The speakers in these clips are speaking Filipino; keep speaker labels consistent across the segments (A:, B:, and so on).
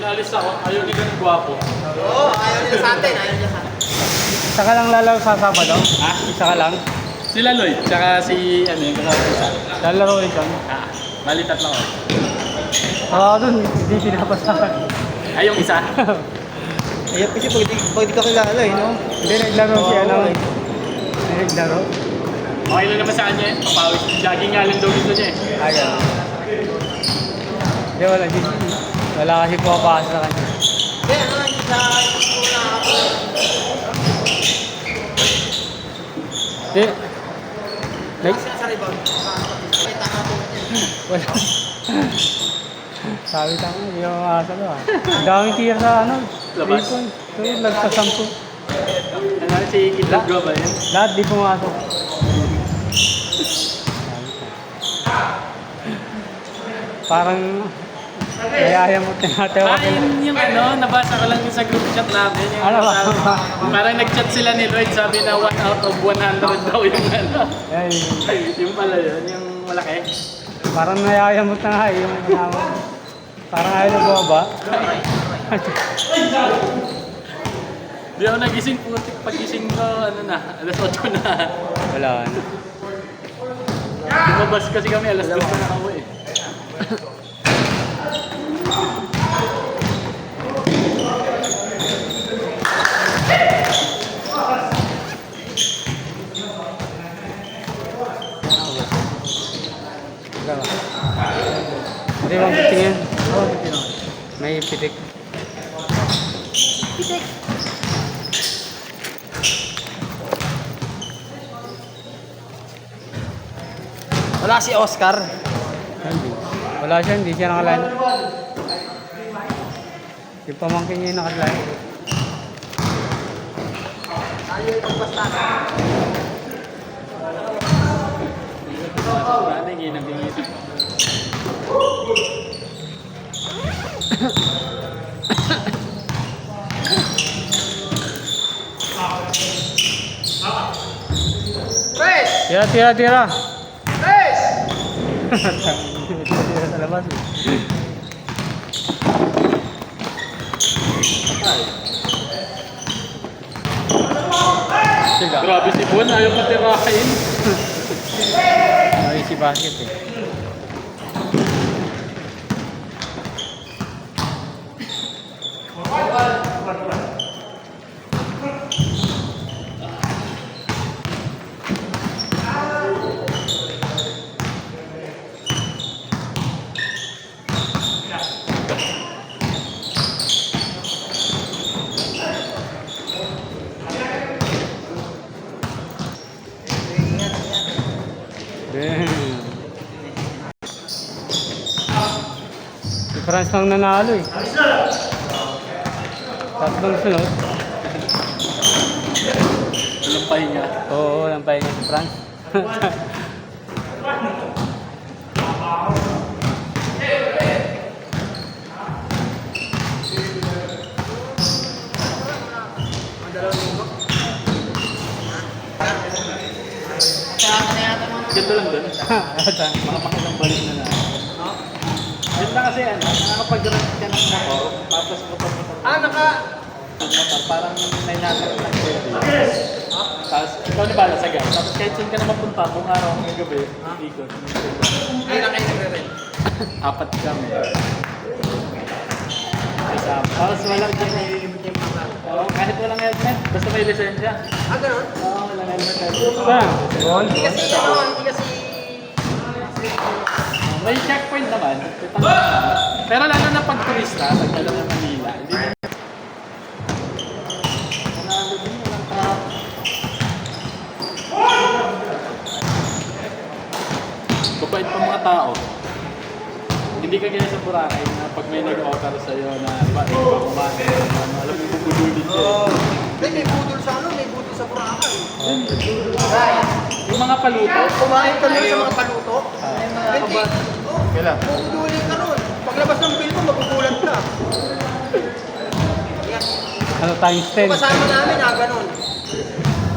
A: Pinalis ako, ayaw ni ganun gwapo.
B: Oo, ayaw nila sa atin, ayaw nila sa atin.
C: Isa ka lang lalaw sa Sabado?
A: Ha?
C: Isa ka lang?
A: Sila Lloyd, tsaka si, ano yung kasama ko isa.
C: Lalaro rin kami.
A: Bali tatlo ko.
C: Oo, dun, hindi pinapasakan.
A: Ay, yung isa.
B: Ayaw kasi pag di ka kilala eh, no?
C: Hindi naglaro si ano. Hindi naglaro.
A: Okay lang naman sa kanya eh. Papawis. Jogging nga lang daw gusto niya eh.
C: Ayaw. Hindi, wala. Wala kasi pumapasa sa kanya.
B: Hindi, ano, hindi sa una ako.
C: Hindi. Like,
B: Kasi sa rebound. May tama po.
C: wala. Sabi ka nga, hindi ako makasa ko ah. Ang daming tira sa ano.
A: Labas.
C: 3 points. So, nagsasampu.
A: Ano si Kidlago ba yun?
C: Lahat di pumasok. Parang nayaya mo tinatawa
A: Ah, yun yung ano, nabasa ko lang yung sa group chat namin. Yung
C: Ano ba?
A: Parang nag-chat sila ni Lloyd, sabi na 1 out of 100 daw yung ano.
C: Ay,
A: Yung pala yun, yung malaki.
C: parang nayaya mo na nga yung kasama. Parang ayaw na bumaba.
A: Di ako nagising, putik pagising ko, ano na, alas 8 na.
C: Wala na.
A: Lumabas kasi kami, alas 2 na nakauwi eh.
C: Hindi bang pitingin? Oo, pitingin. May pitik.
B: Pitik. Wala si Oscar.
C: Hindi. Wala siya, hindi siya nakaline. Yung pamangkin niya yung nakaline.
B: Tayo yung basta.
A: Ano yung ginagingit?
B: Press!
C: Tira, tira, tira!
B: Press!
C: Tira sa labas eh. Siga.
A: Grabe si Bon, ayaw matirahin.
C: Ay, si basket eh. Damn. Si Franz lang nanalo eh. Tatlong sunod.
A: Walang pahinga.
C: Oo, walang pahinga si Franz.
A: Ganda lang dun. Mga makilang balik na na. Ganda kasi ano, nakakapag-rent ka ng motor, tapos kapag
B: naka...
A: motor, parang may natin lang pwede. Tapos ikaw na bala sa gas. Tapos kahit saan ka na mapunta, kung araw hanggang gabi, ikot.
B: Hindi na kayo nagre-rent.
A: 4 kami. Kasama. Tapos walang kahit walang helmet, basta may lisensya.
B: Ganun?
A: Oo, walang helmet.
C: Saan? Bon?
B: Hindi kasi, ano, hindi kasi...
A: May checkpoint naman. Pero lalo na pag turista, pag alam ng Manila, hindi na babait pa mga tao. Hindi ka gaya sa Boracay na pag may nag-offer sa'yo na ba, kumain, alam mo bubululin ka.
B: May budol sa ano, may budol sa Boracay.
A: Yung mga paluto,
B: Kumain ka nun sa mga paluto. Hindi.
A: kailan?
B: Bubudulin ka nun. Paglabas ng bill mo, magugulat ka. Yan.
C: Ano, times 10?
B: Kasama namin, ganun.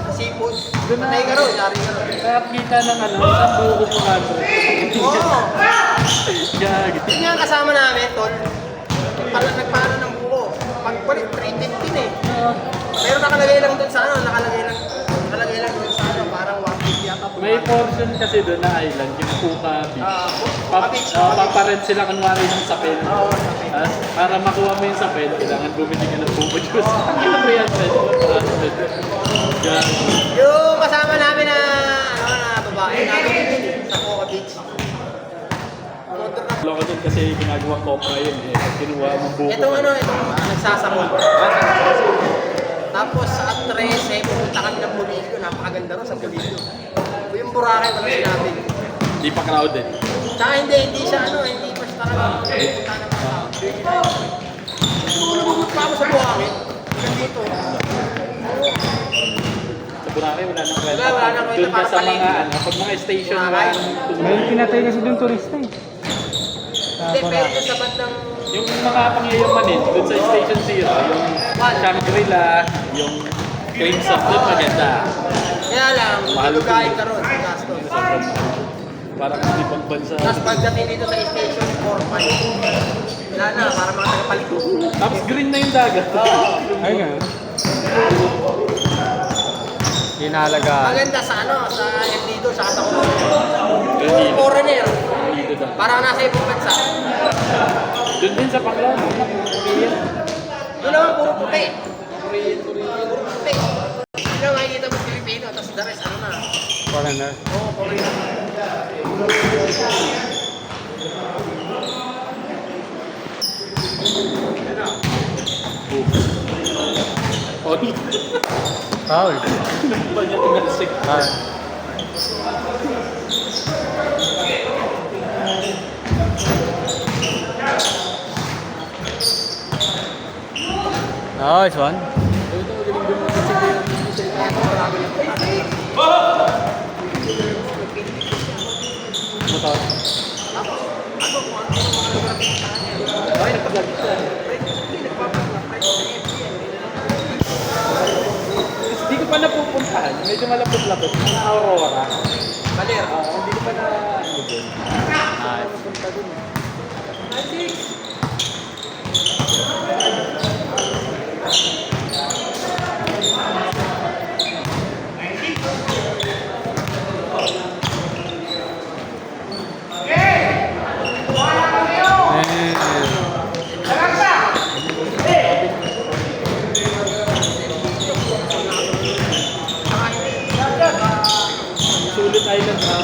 B: Seafood. Patay ka ron, yari ka ron.
A: Kaya kita ng ano, isang buko po nga ito.
B: Oo.
A: Gag.
B: Yun nga ang kasama namin, tol. Nagpaano Pero nakalagay lang dun sa ano, nakalagay lang dun sa ano, parang 150 yata.
A: May portion kasi doon na island, yung Puka Beach.
B: Puka Beach.
A: Paparent sila kunwari ng sapel.
B: Oo, sapel.
A: Para makuha mo yung sapel, kailangan bumili ka ng Puka Juice. Ang ina 300. Yan.
B: Yung kasama namin na, babae namin sa Puka Beach.
A: Loko doon kasi ginagawa kopra yun eh. Pag kinuha mo buko.
B: Itong nagsasakol. Tapos sa Atres, pumunta kami ng Bolillo. Napakaganda rin sa Bolillo. Yung Boracay, wala sinabi.
A: Hindi pa crowded.
B: Tsaka hindi siya hindi pa siya talaga. Pupunta ng mga tao. Siguro lumabot pa ako sa Boracay. Dito.
A: Sa Boracay wala nang kwenta.
B: Wala nang kwenta,
A: Doon ka
B: para
A: sa mga
B: paligid.
A: pag mga station
B: Boracay.
C: May pinatay kasi doon turista eh. Sa
B: Hindi, pero
C: Boracay.
B: doon sa bandang
A: Yung mga pangyayamanin, doon sa Station Zero, yung Shangri-La, yung Crimson, doon maganda.
B: kaya lang, malugayin ka ron, gastos.
A: Sobrang mahal. Parang hindi pang bansa.
B: Tapos pagdating dito sa station 4-5, wala na, para mga tagapalito.
A: Tapos green na yung dagat.
C: Ay nga. Hinalaga.
B: Maganda sa sa dito, sa Atakulo.
A: Green.
B: Foreigner,
A: Dito daw.
B: parang nasa ibang bansa.
A: Doon din sa Panglaw. Korean.
B: Doon naman, puro puti. Puro puti. Hindi na makikita mo Pilipino, tapos the rest, ano na.
C: Foreigner.
B: Oo, foreigner.
A: Oh,
C: Foul.
A: ba niya tumalsik?
C: Ah. Nice one.
A: Motor. Ay, nagpag-vlog siya. Hindi ko pa napupuntahan. Medyo malapot-lapot. Ang Aurora.
B: Baler.
A: Hindi ko pa na ano dun.
C: Nice.
A: Napunta dun. Sulit Island ha.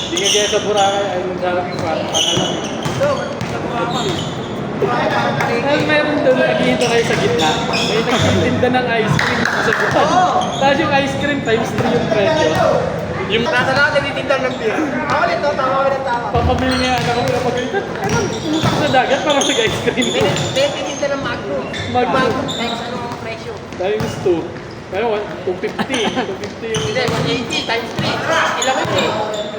A: Hindi nga kaya sa Boracay Island sa aking pangalan. Tapos meron doon, naghihinto kayo sa gitna. May nagtitinda ng ice cream sa gitna. Tapos yung ice cream times 3 yung presyo. Yung
B: Nasa lang, nagtitinda ng beer. Ako nito, tama ko ng tama.
A: papabili nga anak ko na pagkita. Ano, pumunta ko sa dagat para mag-ice cream.
B: May nagtitinda ng Magnum.
A: Magnum.
B: Times ano ang presyo.
A: Times 2. Pero 250. 250 yung...
B: Hindi, 180 times 3. Ilan yun eh.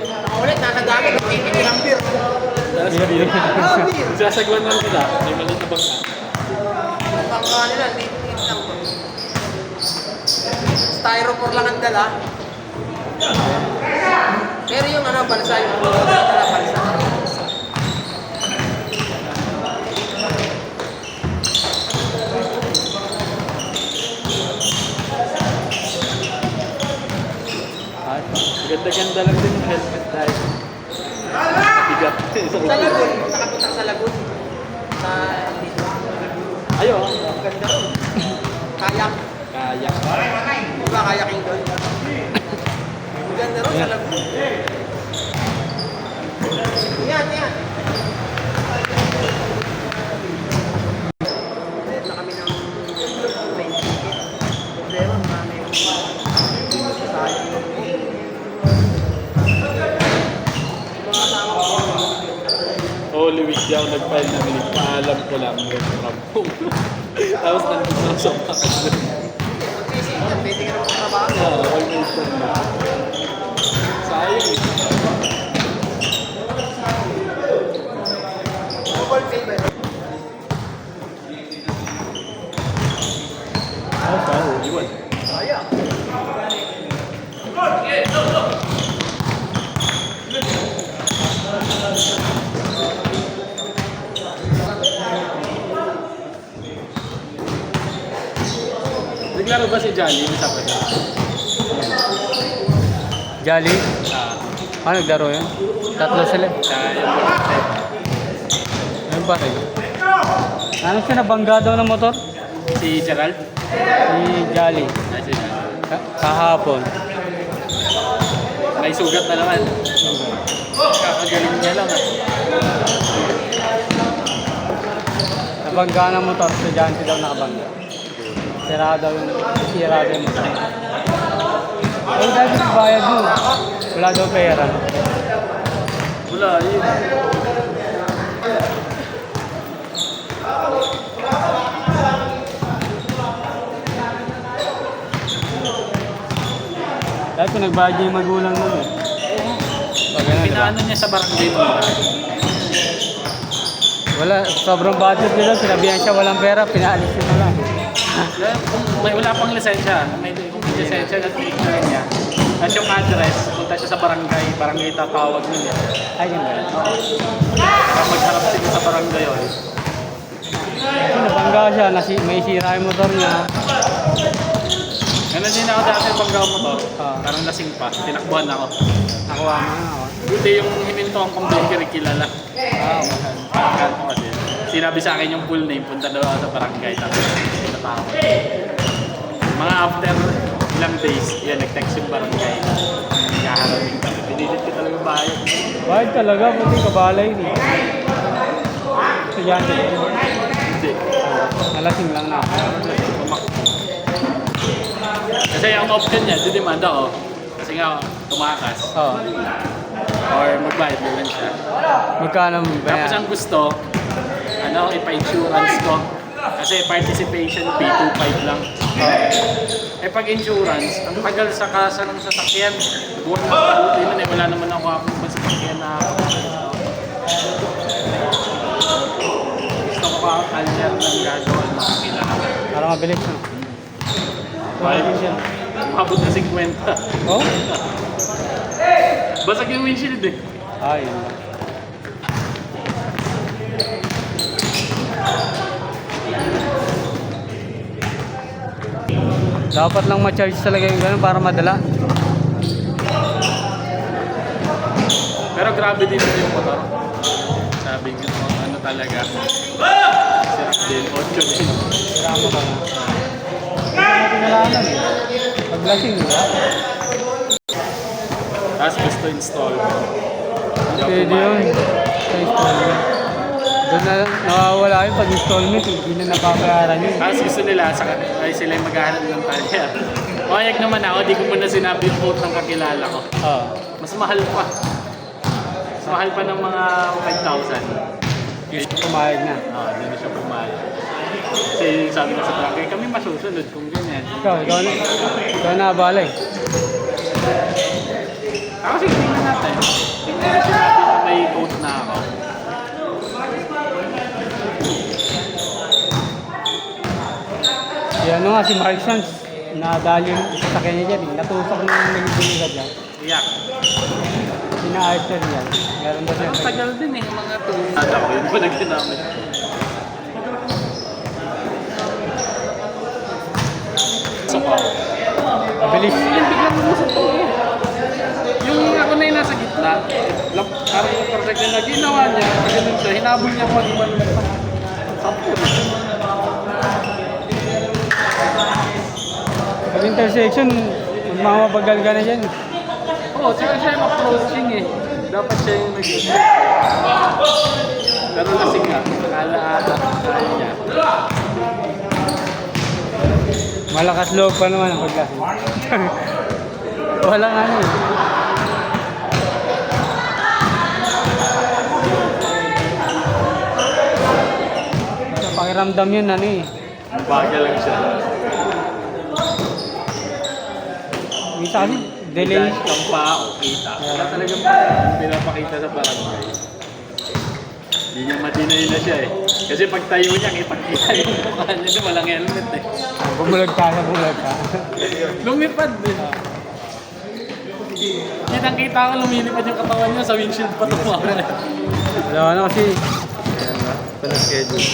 B: Nakaulit, nasa dagat, nagtitinda ng beer.
A: Tapos
C: Beer.
B: Beer.
A: sasagwan lang sila. May maliit na bangka.
B: Ang nila, liit lang to. Styrofoam lang ang dala. Pero yung balsa, yung balsa.
A: Ganda-ganda lang din yung helmet dahil bigat.
B: Sa Lagun, nakapunta sa Lagun. Sa dito.
A: Ayun.
B: Ang ganda ron. Kayak.
A: Kayak.
B: Di ba kayaking doon? Ang ganda ron sa Lagun. Yan. Bayad na kami ng plane ticket. Problema, marami yung sayang. Mga kasama ko.
A: Holy Week di ako nag-file ng leave. Paalam ko lang work from home. Tapos nandun lang sa mga.
B: Busy yan, pwede ka naman trabaho.
A: Almost na. Sayang eh.
B: Double favor.
A: Iwan.
B: Sayang.
A: Naglaro ba si Johnny sa Sabado?
C: Jolly?
A: Ah,
C: Naglaro yun? Tatlo sila.
A: kaya yung birthday.
C: Ayun pa rin. Ano siya nabangga daw ng motor?
A: Si Gerald?
C: Si Jolly.
A: Ah, si Gerald.
C: Kahapon.
A: May sugat na naman. Kakagaling niya lang ah.
C: Nabangga ng motor. Si Janty daw nakabangga. Sira daw yung motor. Ay, dahil bayad mo. Wala daw pera.
A: Wala, yun.
C: Dahil pinagbayad niya yung magulang nun eh. Pag ano, diba?
A: Pinaano niya sa barangay mo.
C: Wala, sobrang budget nila. Sinabihan siya walang pera, pinaalis niya na lang.
A: May wala pang lisensya. Kung may lisensya na tinignan niya. At yung address, punta siya sa barangay tatawag niya.
C: Ay, yun ba yun?
A: Para magharap sila sa barangay yun.
C: Kasi nabangga siya, may sira yung motor niya.
A: Ganun din ako dati paggawa mo to.
C: Ah.
A: Parang lasing pa. Tinakbuhan ako.
C: Nakuha mo na ako.
A: Buti yung himinto ang kumbengkiri kilala. Kanto kasi. Sinabi sa akin yung full name, punta daw ako sa barangay. Tapos tinatawag. Mga after ilang days, yan, nag-text yung barangay. Kakarating kami. Pinilit ko talaga bayad.
C: Bayad talaga, puti kabalay eh. Estudyante.
A: Hindi.
C: Nalasing lang na.
A: Tumakbo. Kasi ang option niya, didemanda ako. Kasi nga, tumakas.
C: Oo.
A: Or magbayad na lang siya.
C: Magkano ba
A: Tapos
C: yan?
A: ang gusto, ipa-insurance ko. Kasi participation fee, 2.5 lang. Eh pag insurance, ang tagal sa kasa ng sasakyan. Buwan na buti na wala naman ako akong sasakyan na gusto ko pa kalyer ng gagawa ng mga kailangan.
C: Para mabilis na.
A: Umabot na 50.
C: Oh?
A: Basag yung windshield eh.
C: Ah, yun lang. Dapat lang ma-charge talaga yung gano'n para madala.
A: Pero grabe din yung motor. Sabi ko, ano talaga. Sirap din, 8 din.
C: Sira mo ka na. Hindi natin nalaman eh. Pag-lasing, diba?
A: Tapos gusto install.
C: Pwede yun. Sa installment. Doon na nawawala yun pag installment, hindi na napapayaran yun.
A: Tapos gusto nila, ay sila yung maghahanap ng talyer. Payag naman ako, di ko muna sinabi yung quote ng kakilala ko.
C: Oo.
A: Mas mahal pa. Mas mahal pa ng mga 5,000.
C: Gusto pumayag na.
A: Hindi na siya pumayag. Kasi sabi na sa barangay, kami masusunod kung ganyan.
C: Ikaw na abala eh.
A: Ako sige, tingnan natin. Tingnan natin na may quote na ako.
C: Yan nga si Mark Sanz, nadali yung sasakyan niya dyan eh. Natusok na yung nagbibiligad yan.
A: Iyak.
C: Pinaayos na rin yan. Meron ba siya?
A: Ang tagal din eh, mga tuloy. Ako, yun po nagtinamit. Sa pao.
C: Mabilis.
A: Yan, biglang mo sa pao. Yung ako na yung nasa gitna, parang yung perfect na ginawa niya, ganun siya, hinabol niya ako iwan sa
C: Pag intersection, mamabagal ka na dyan.
A: Oo, tsaka siya yung approaching eh. Dapat siya yung nag-stop. Pero lasing nga, kaya niya.
C: Malakas loob pa naman ang paglasing. Walang ano eh. Sa pakiramdam yun ano eh.
A: Bagal lang siya.
C: Minsan kasi delay.
A: Dash kang pa o kita. Wala talagang pinapakita sa barangay. Hindi niya madinay na siya eh. Kasi pag tayo niya, kitang-kita yung mukha niya na walang helmet eh.
C: Bumulag ka.
A: Lumipad eh. Kitang-kita ko lumilipad yung katawan niya sa windshield pa tumawa eh.
C: Ano kasi,
A: Ayan na, ito na schedule.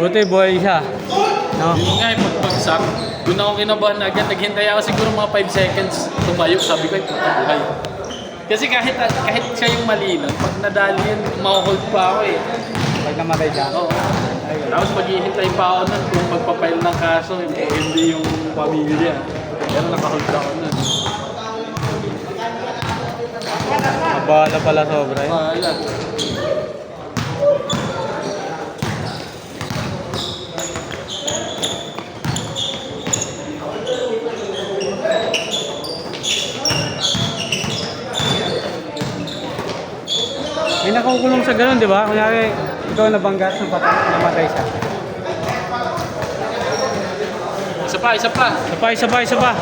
C: Buti buhay siya. No?
A: Yun nga, pagpagsak, doon ako kinabahan agad. Naghintay ako siguro mga 5 seconds tumayo. Sabi ko, ay pagkabuhay. Kasi kahit siya yung mali nun, pag nadali yun, ma-hold pa ako eh.
C: Pag namatay siya.
A: Oo. Tapos maghihintay pa ako nun kung magpapail ng kaso, hindi yung pamilya. Pero nakahold ako nun.
C: Mabala pala sobra eh.
A: Wala.
C: May nakukulong sa ganun, di ba? Kunyari, ikaw nabangga sa namatay siya.
A: Isa pa, isa pa.
C: Isa pa, isa pa, isa pa.